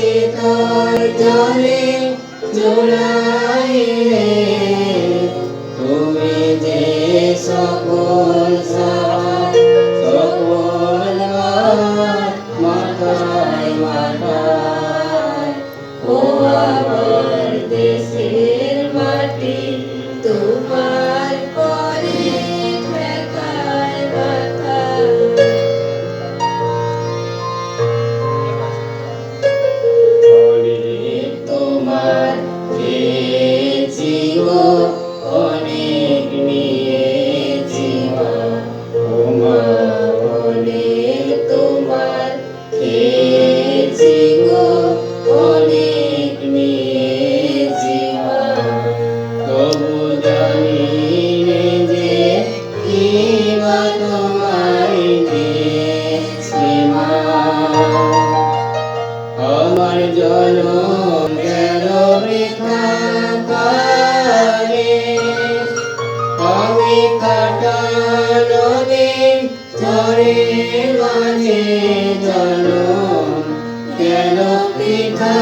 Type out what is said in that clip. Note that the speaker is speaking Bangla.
শীতল জলে জড়াইলে তুমি যে সকল সার সকল মাথায় মাথায় ও আমার দেশের মাটি তোমার পরে ঠেকায় মাথা তোমার খেয়েছি গো অনেক নিয়েছি মা অনেক তোমার খেয়েছি গো অনেক নিয়েছি মা তবু জানি নে যে কি বা তোমায় দিয়েছি মা আমার জনম গেল বৃথা কালে আমি কাটানো দিন ঝড়ের মাঝে জনম গেল বৃথা